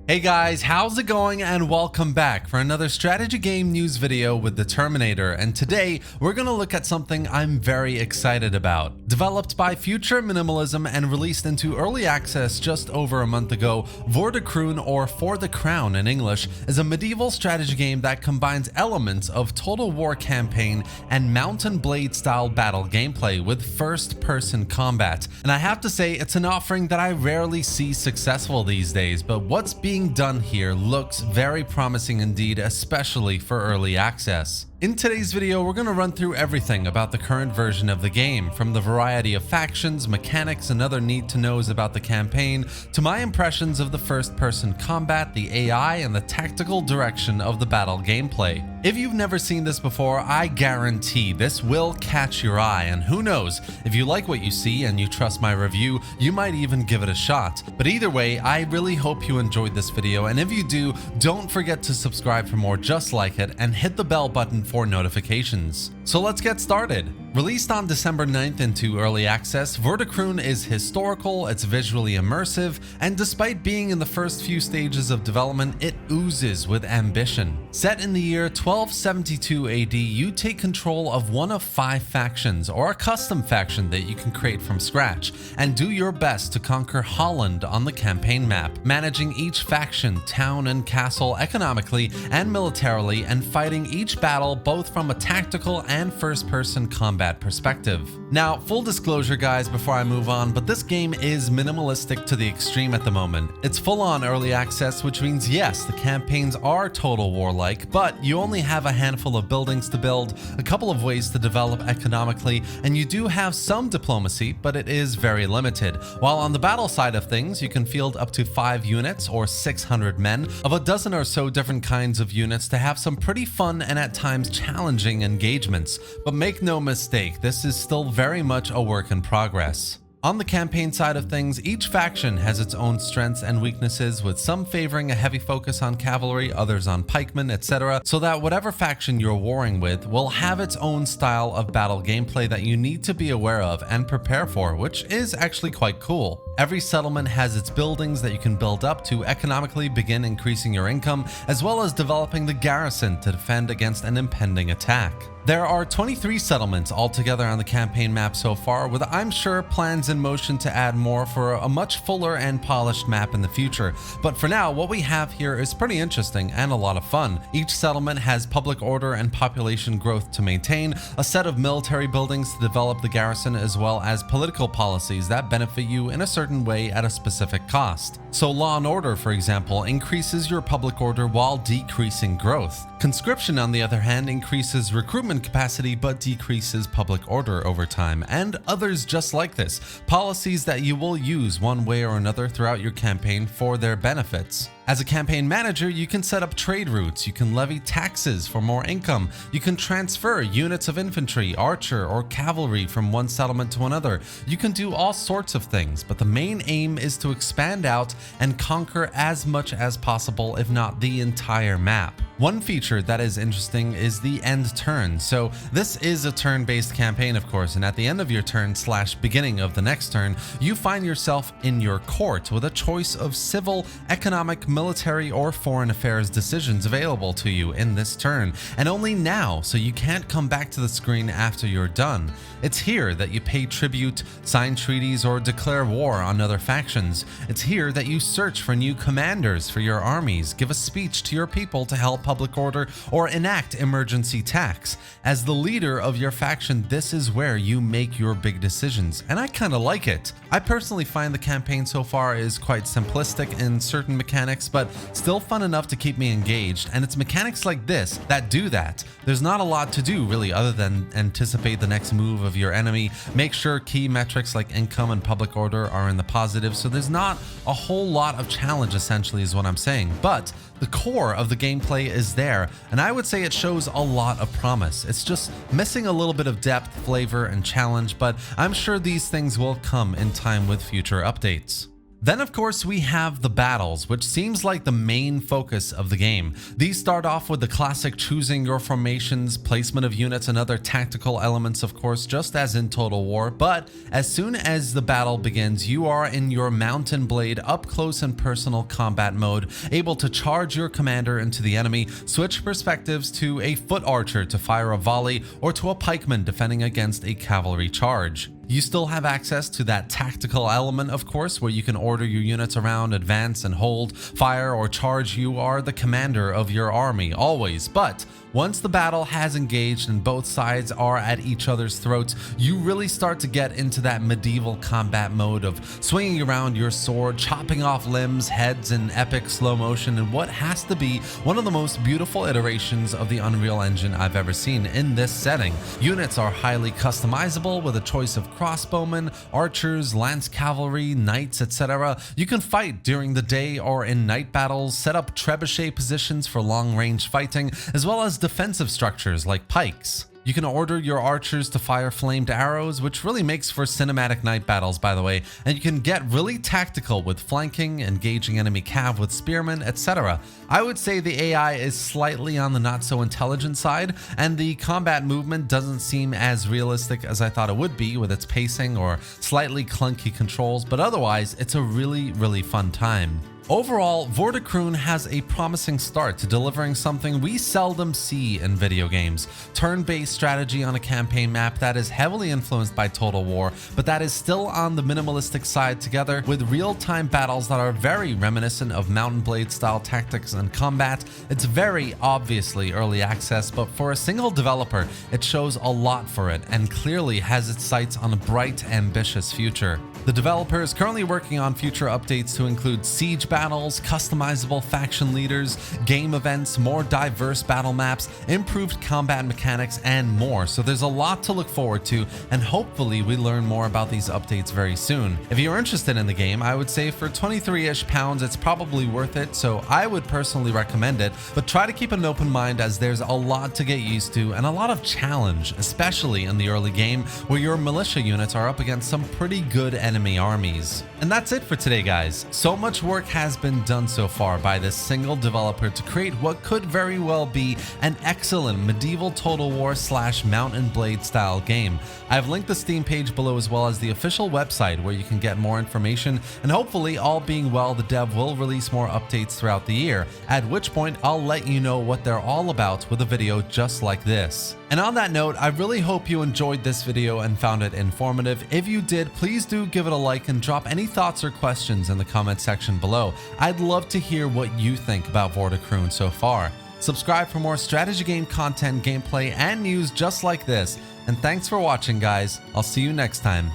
Hey guys, how's it going and welcome back for another strategy game news video with the Terminator, and today we're gonna look at something I'm very excited about. Developed by Future Minimalism and released into early access just over a month ago, Voor De Kroon, or For The Crown in English, is a medieval strategy game that combines elements of Total War campaign and Mount and Blade style battle gameplay with first-person combat. And I have to say, it's an offering that I rarely see successful these days, but what's being done here looks very promising indeed, especially for early access. In today's video, we're going to run through everything about the current version of the game, from the variety of factions, mechanics, and other need-to-knows about the campaign, to my impressions of the first-person combat, the AI, and the tactical direction of the battle gameplay. If you've never seen this before, I guarantee this will catch your eye, and who knows, if you like what you see and you trust my review, you might even give it a shot. But either way, I really hope you enjoyed this video, and if you do, don't forget to subscribe for more just like it, and hit the bell button for notifications. So let's get started. Released on December 9th into early access, Voor De Kroon is historical, it's visually immersive, and despite being in the first few stages of development, it oozes with ambition. Set in the year 1272 AD, you take control of one of 5 factions, or a custom faction that you can create from scratch, and do your best to conquer Holland on the campaign map, managing each faction, town, and castle economically and militarily, and fighting each battle both from a tactical and first-person combat perspective. Now, full disclosure guys before I move on, but this game is minimalistic to the extreme at the moment. It's full-on early access, which means yes, the campaigns are Total War-like, but you only have a handful of buildings to build, a couple of ways to develop economically, and you do have some diplomacy, but it is very limited. While on the battle side of things, you can field up to 5 units or 600 men of a dozen or so different kinds of units to have some pretty fun and at times challenging engagements. But make no mistake, this is still very much a work in progress. On the campaign side of things, each faction has its own strengths and weaknesses, with some favoring a heavy focus on cavalry, others on pikemen, etc., so that whatever faction you're warring with will have its own style of battle gameplay that you need to be aware of and prepare for, which is actually quite cool. Every settlement has its buildings that you can build up to economically begin increasing your income, as well as developing the garrison to defend against an impending attack. There are 23 settlements altogether on the campaign map so far, with I'm sure plans in motion to add more for a much fuller and polished map in the future. But for now, what we have here is pretty interesting and a lot of fun. Each settlement has public order and population growth to maintain, a set of military buildings to develop the garrison, as well as political policies that benefit you in a certain way at a specific cost. So law and order, for example, increases your public order while decreasing growth. Conscription, on the other hand, increases recruitment capacity but decreases public order over time, and others just like this, policies that you will use one way or another throughout your campaign for their benefits. As a campaign manager, you can set up trade routes, you can levy taxes for more income, you can transfer units of infantry, archer, or cavalry from one settlement to another. You can do all sorts of things, but the main aim is to expand out and conquer as much as possible, if not the entire map. One feature that is interesting is the end turn. So this is a turn-based campaign, of course, and at the end of your turn / beginning of the next turn, you find yourself in your court with a choice of civil, economic, military, or foreign affairs decisions available to you in this turn, and only now, so you can't come back to the screen after you're done. It's here that you pay tribute, sign treaties, or declare war on other factions. It's here that you search for new commanders for your armies, give a speech to your people to help public order, or enact emergency tax. As the leader of your faction, this is where you make your big decisions, and I kinda like it. I personally find the campaign so far is quite simplistic in certain mechanics, but still fun enough to keep me engaged, and it's mechanics like this that do that. There's not a lot to do really other than anticipate the next move of your enemy, make sure key metrics like income and public order are in the positive, so there's not a whole lot of challenge essentially is what I'm saying, but the core of the gameplay is there, and I would say it shows a lot of promise. It's just missing a little bit of depth, flavor, and challenge, but I'm sure these things will come in time with future updates. Then of course we have the battles, which seems like the main focus of the game. These start off with the classic choosing your formations, placement of units, and other tactical elements of course, just as in Total War, but as soon as the battle begins, you are in your Mountain Blade up close and personal combat mode, able to charge your commander into the enemy, switch perspectives to a foot archer to fire a volley, or to a pikeman defending against a cavalry charge. You still have access to that tactical element, of course, where you can order your units around, advance and hold, fire or charge. You are the commander of your army, always. But once the battle has engaged and both sides are at each other's throats, you really start to get into that medieval combat mode of swinging around your sword, chopping off limbs, heads in epic slow motion, and what has to be one of the most beautiful iterations of the Unreal Engine I've ever seen in this setting. Units are highly customizable with a choice of crossbowmen, archers, lance cavalry, knights, etc. You can fight during the day or in night battles, set up trebuchet positions for long-range fighting, as well as defensive structures like pikes. You can order your archers to fire flamed arrows, which really makes for cinematic night battles, by the way, and you can get really tactical with flanking, engaging enemy cav with spearmen, etc. I would say the AI is slightly on the not so intelligent side, and the combat movement doesn't seem as realistic as I thought it would be with its pacing or slightly clunky controls, but otherwise it's a really fun time. Overall, Voor De Kroon has a promising start to delivering something we seldom see in video games. Turn-based strategy on a campaign map that is heavily influenced by Total War, but that is still on the minimalistic side, together with real-time battles that are very reminiscent of Mountain Blade style tactics and combat. It's very obviously early access, but for a single developer, it shows a lot for it and clearly has its sights on a bright, ambitious future. The developer is currently working on future updates to include siege battles, customizable faction leaders, game events, more diverse battle maps, improved combat mechanics, and more. So there's a lot to look forward to, and hopefully we learn more about these updates very soon. If you're interested in the game, I would say for 23-ish pounds, it's probably worth it, so I would personally recommend it, but try to keep an open mind as there's a lot to get used to and a lot of challenge, especially in the early game where your militia units are up against some pretty good enemy armies. And that's it for today, guys. So much work has been done so far by this single developer to create what could very well be an excellent medieval Total War / Mountain Blade style game. I've linked the Steam page below as well as the official website where you can get more information, and hopefully, all being well, the dev will release more updates throughout the year, at which point I'll let you know what they're all about with a video just like this. And on that note, I really hope you enjoyed this video and found it informative. If you did, please do give it a like and drop any thoughts or questions in the comment section below. I'd love to hear what you think about Voor De Kroon so far. Subscribe for more strategy game content, gameplay, and news just like this. And thanks for watching, guys. I'll see you next time.